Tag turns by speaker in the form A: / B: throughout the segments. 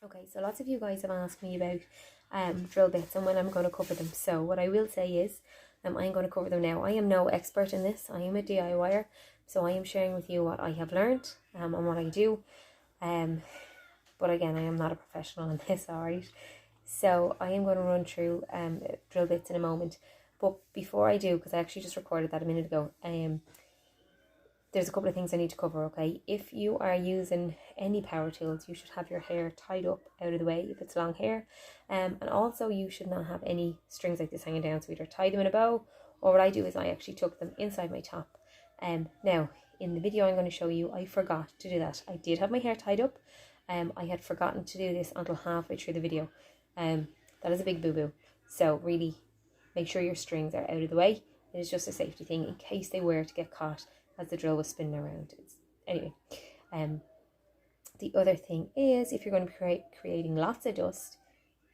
A: Okay, so lots of you guys have asked me about drill bits and when I'm going to cover them. So what I will say is I'm going to cover them now. I am no expert in this. I am a DIYer, so I am sharing with you what I have learned and what I do. But again, I am not a professional in this, alright? So I am going to run through drill bits in a moment. But before I do, because I actually just recorded that a minute ago, there's a couple of things I need to cover, okay? If you are using any power tools, you should have your hair tied up out of the way if it's long hair. And also you should not have any strings like this hanging down, so either tie them in a bow, or what I do is I actually tuck them inside my top. Now, in the video I'm going to show you, I forgot to do that. I did have my hair tied up. I had forgotten to do this until halfway through the video. That is a big boo-boo. So really make sure your strings are out of the way. It is just a safety thing in case they were to get caught as the drill was spinning around. Anyway, the other thing is, if you're going to be creating lots of dust,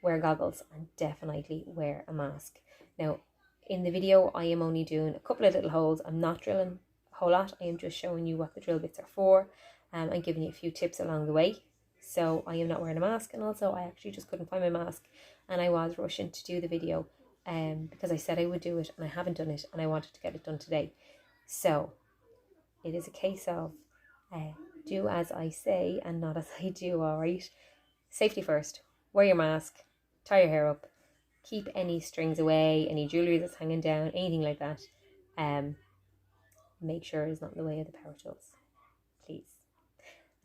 A: wear goggles and definitely wear a mask. Now, in the video, I am only doing a couple of little holes. I'm not drilling a whole lot. I am just showing you what the drill bits are for and giving you a few tips along the way. So I am not wearing a mask, and also I actually just couldn't find my mask and I was rushing to do the video because I said I would do it and I haven't done it and I wanted to get it done today. So it is a case of do as I say and not as I do, alright? Safety first. Wear your mask. Tie your hair up. Keep any strings away, any jewellery that's hanging down, anything like that. Make sure it's not in the way of the power tools, please.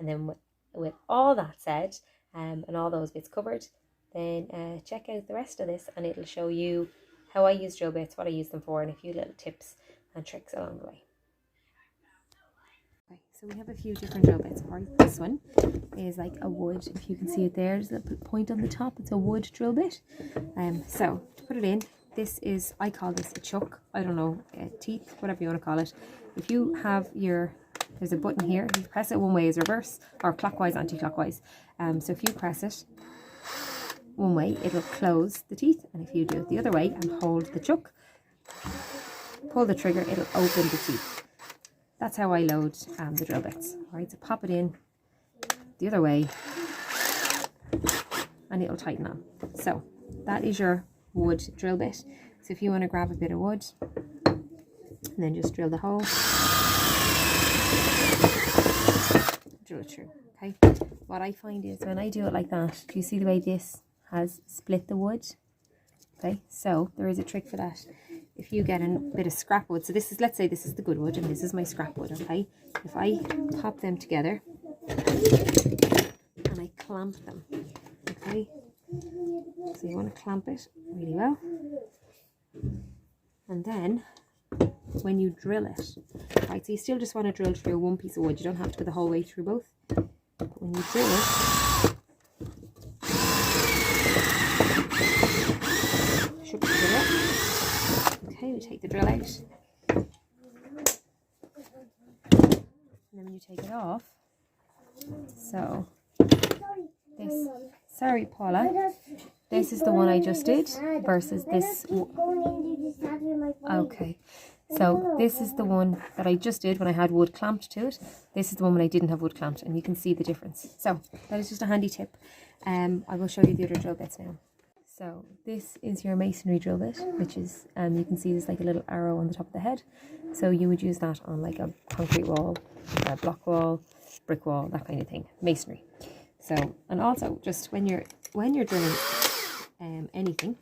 A: And then with all that said, and all those bits covered, then check out the rest of this and it'll show you how I use drill bits, what I use them for, and a few little tips and tricks along the way. Okay, so we have a few different drill bits. Right, this one is like a wood, if you can see it there, there's a little point on the top, it's a wood drill bit. So to put it in, this is, I call this a chuck, I don't know, teeth, whatever you want to call it. If you have there's a button here, you press it one way is reverse, or clockwise, anti-clockwise. So if you press it one way, it'll close the teeth, and if you do it the other way and hold the chuck, pull the trigger, it'll open the teeth. That's how I load the drill bits. Alright, so pop it in the other way and it'll tighten on. So that is your wood drill bit. So if you want to grab a bit of wood and then just drill the hole, drill it through. Okay, what I find is when I do it like that, do you see the way this has split the wood? Okay, so there is a trick for that. If you get a bit of scrap wood, so this is, let's say this is the good wood and this is my scrap wood, okay? If I pop them together and I clamp them, okay? So you want to clamp it really well. And then when you drill it, right, so you still just want to drill through one piece of wood. You don't have to go the whole way through both. But when you drill it, should be drill it. Okay, we take the drill out, and then when you take it off, so this, sorry Paula, this is the one I just did versus this. Okay, so this is the one that I just did when I had wood clamped to it. This is the one when I didn't have wood clamped, and you can see the difference. So that is just a handy tip. I will show you the other drill bits now. So this is your masonry drill bit, which is, you can see there's like a little arrow on the top of the head. So you would use that on like a concrete wall, a block wall, brick wall, that kind of thing, masonry. So, and also just when you're drilling anything,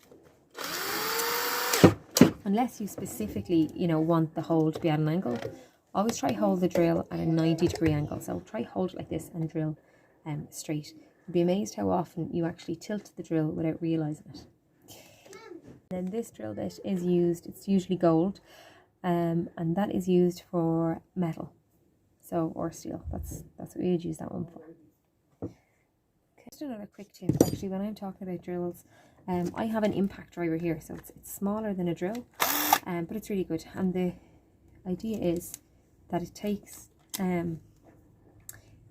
A: unless you specifically, want the hole to be at an angle, always try hold the drill at a 90-degree angle. So try hold it like this and drill straight. You'll be amazed how often you actually tilt the drill without realizing it. Then this drill bit is used, it's usually gold, and that is used for metal, so, or steel. That's what we would use that one for. Okay, just another quick tip actually when I'm talking about drills. I have an impact driver here, so it's smaller than a drill, but it's really good. And the idea is that it takes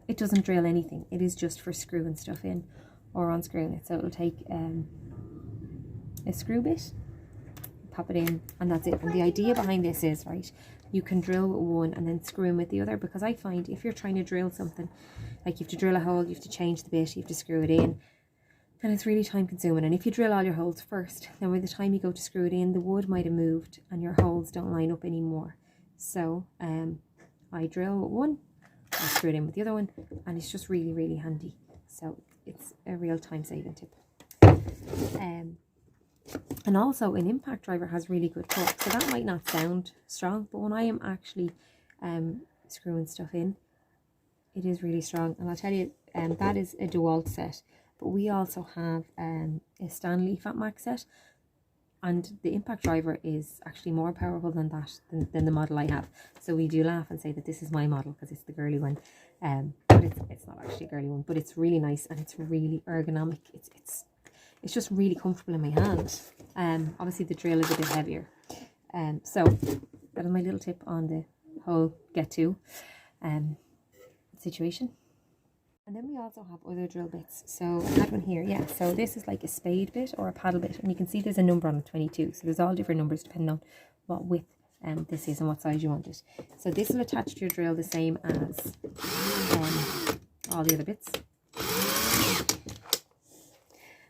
A: it doesn't drill anything. It is just for screwing stuff in or unscrewing it. So it'll take a screw bit, pop it in, and that's it. And the idea behind this is, right, you can drill with one and then screw in with the other, because I find if you're trying to drill something Like you have to drill a hole, you have to change the bit, you have to screw it in, and it's really time consuming. And if you drill all your holes first, then by the time you go to screw it in, the wood might have moved and your holes don't line up anymore. So I drill with one, I screw it in with the other one, and it's just really, really handy. So it's a real time saving tip. And also an impact driver has really good torque, so that might not sound strong, but when I am actually screwing stuff in, it is really strong. And I'll tell you, that is a DeWalt set, but we also have a Stanley FatMax set, and the impact driver is actually more powerful than that, than the model I have. So we do laugh and say that this is my model because it's the girly one, but it's not actually a girly one, but it's really nice and it's really ergonomic. It's just really comfortable in my hand. Obviously the drill is a bit heavier. So that is my little tip on the whole get to situation. And then we also have other drill bits. So I had one here, yeah. So this is like a spade bit or a paddle bit, and you can see there's a number on it, 22. So there's all different numbers depending on what width this is and what size you want it. So this will attach to your drill the same as all the other bits.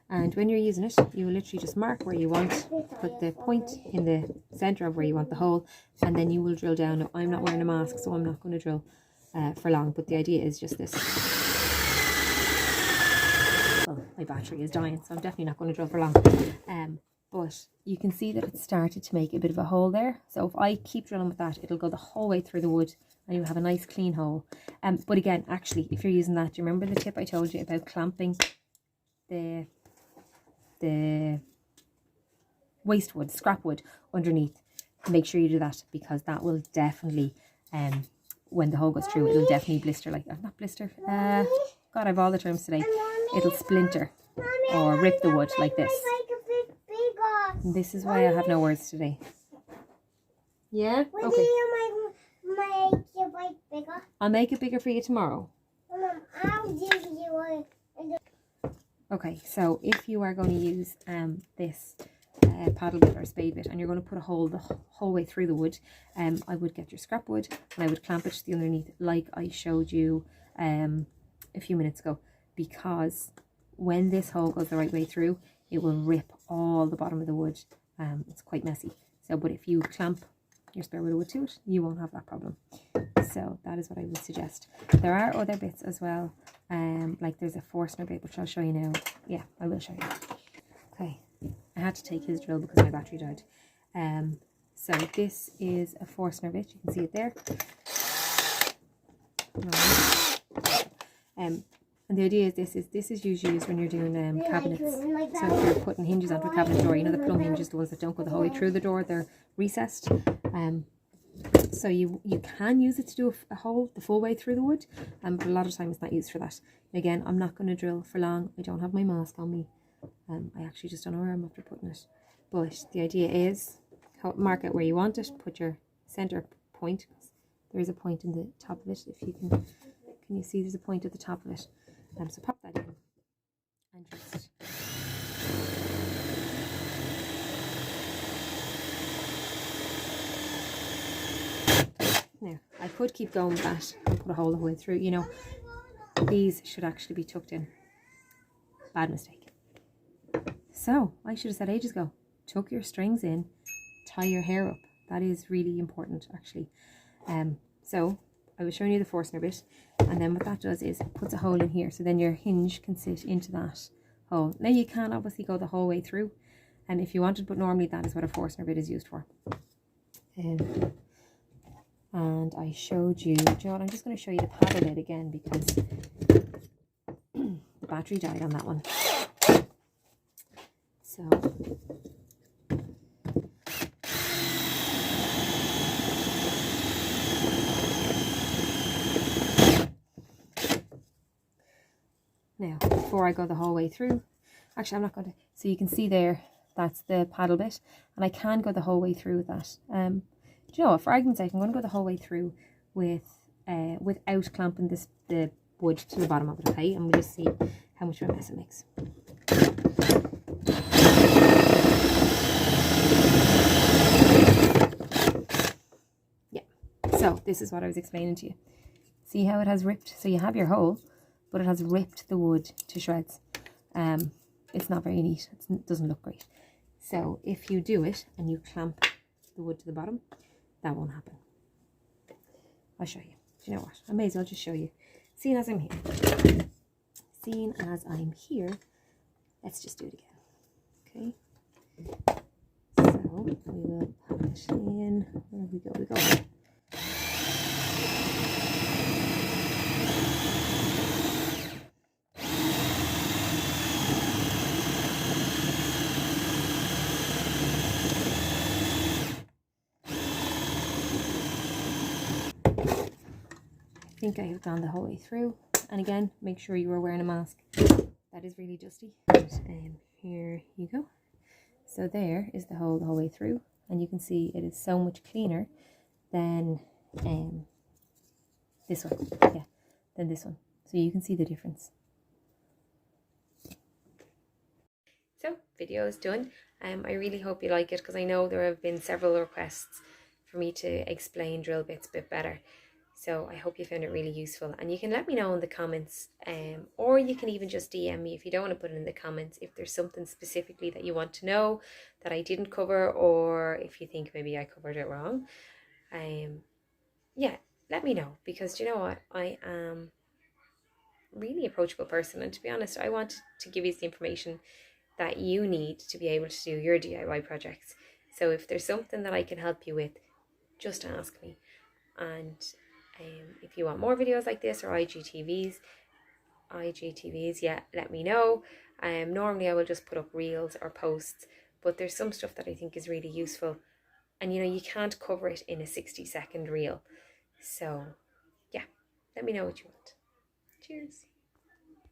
A: And when you're using it, you will literally just mark where you want, put the point in the center of where you want the hole, and then you will drill down. Now, I'm not wearing a mask, so I'm not going to drill for long, but the idea is just this. Well, my battery is dying, so I'm definitely not going to drill for long. But you can see that it started to make a bit of a hole there. So if I keep drilling with that, it'll go the whole way through the wood, and you have a nice clean hole. But again, actually, if you're using that, do you remember the tip I told you about clamping the waste wood, scrap wood underneath? Make sure you do that, because that will definitely, when the hole goes through, it'll definitely blister, like, not blister, God, I have all the terms today. It'll splinter or rip the wood like this. This is why I have no words today. Yeah?
B: When
A: Okay.
B: do you make it bigger?
A: I'll make it bigger for you tomorrow.
B: Mom, I'll give you a...
A: Okay, so if you are going to use this paddle bit or spade bit, and you're going to put a hole the whole way through the wood, I would get your scrap wood and I would clamp it to the underneath like I showed you a few minutes ago, because when this hole goes the right way through, it will rip all the bottom of the wood. It's quite messy. So, but if you clamp your spare bit of wood to it, you won't have that problem. So that is what I would suggest. There are other bits as well, like there's a Forstner bit, which I'll show you now. Yeah, I will show you. Okay, I had to take his drill because my battery died. So this is a Forstner bit, you can see it there. And the idea is this is usually used when you're doing cabinets. So if you're putting hinges onto a cabinet door, you know the plumb hinges, the ones that don't go the whole way through the door, they're recessed. So you can use it to do a hole the full way through the wood, but a lot of times it's not used for that. Again, I'm not going to drill for long. I don't have my mask on me. I actually just don't know where I'm after putting it. But the idea is, mark out where you want it, put your center point. There is a point in the top of it. If you can you see there's a point at the top of it. So pop that in and just now I could keep going with that and put a hole the whole way through. You know, these should actually be tucked in. Bad mistake. So I should have said ages ago, tuck your strings in, tie your hair up. That is really important actually. So I was showing you the Forstner bit, and then what that does is it puts a hole in here, so then your hinge can sit into that hole. Now you can obviously go the whole way through, and if you wanted, but normally that is what a Forstner bit is used for. And I showed you, do you know what, I'm just going to show you the paddle bit again, because the battery died on that one. So now, before I go the whole way through, actually I'm not going to, so you can see there, that's the paddle bit, and I can go the whole way through with that. Do you know what, for argument's sake, I'm going to go the whole way through with, without clamping the wood to the bottom of it, okay? And we'll just see how much of a mess it makes. Yeah, so this is what I was explaining to you. See how it has ripped? So you have your hole, but it has ripped the wood to shreds. It's not very neat. It doesn't look great. So if you do it and you clamp the wood to the bottom, that won't happen. I'll show you. Do you know what? I may as well just show you. Seeing as I'm here. Seeing as I'm here, let's just do it again. Okay. So we will pop it in. Where we go? We go. I think I have gone the whole way through, and again, make sure you are wearing a mask. That is really dusty. But, here you go. So there is the whole way through, and you can see it is so much cleaner than this one. Yeah, than this one. So you can see the difference. So video is done. I really hope you like it, because I know there have been several requests for me to explain drill bits a bit better. So I hope you found it really useful, and you can let me know in the comments, or you can even just DM me if you don't want to put it in the comments, if there's something specifically that you want to know that I didn't cover, or if you think maybe I covered it wrong. Yeah, let me know, because you know what, I am a really approachable person, and to be honest, I want to give you the information that you need to be able to do your DIY projects. So if there's something that I can help you with, just ask me. And if you want more videos like this, or IGTVs, yeah, let me know. Normally I will just put up reels or posts, but there's some stuff that I think is really useful, and you know, you can't cover it in a 60-second reel. So yeah, let me know what you want. Cheers.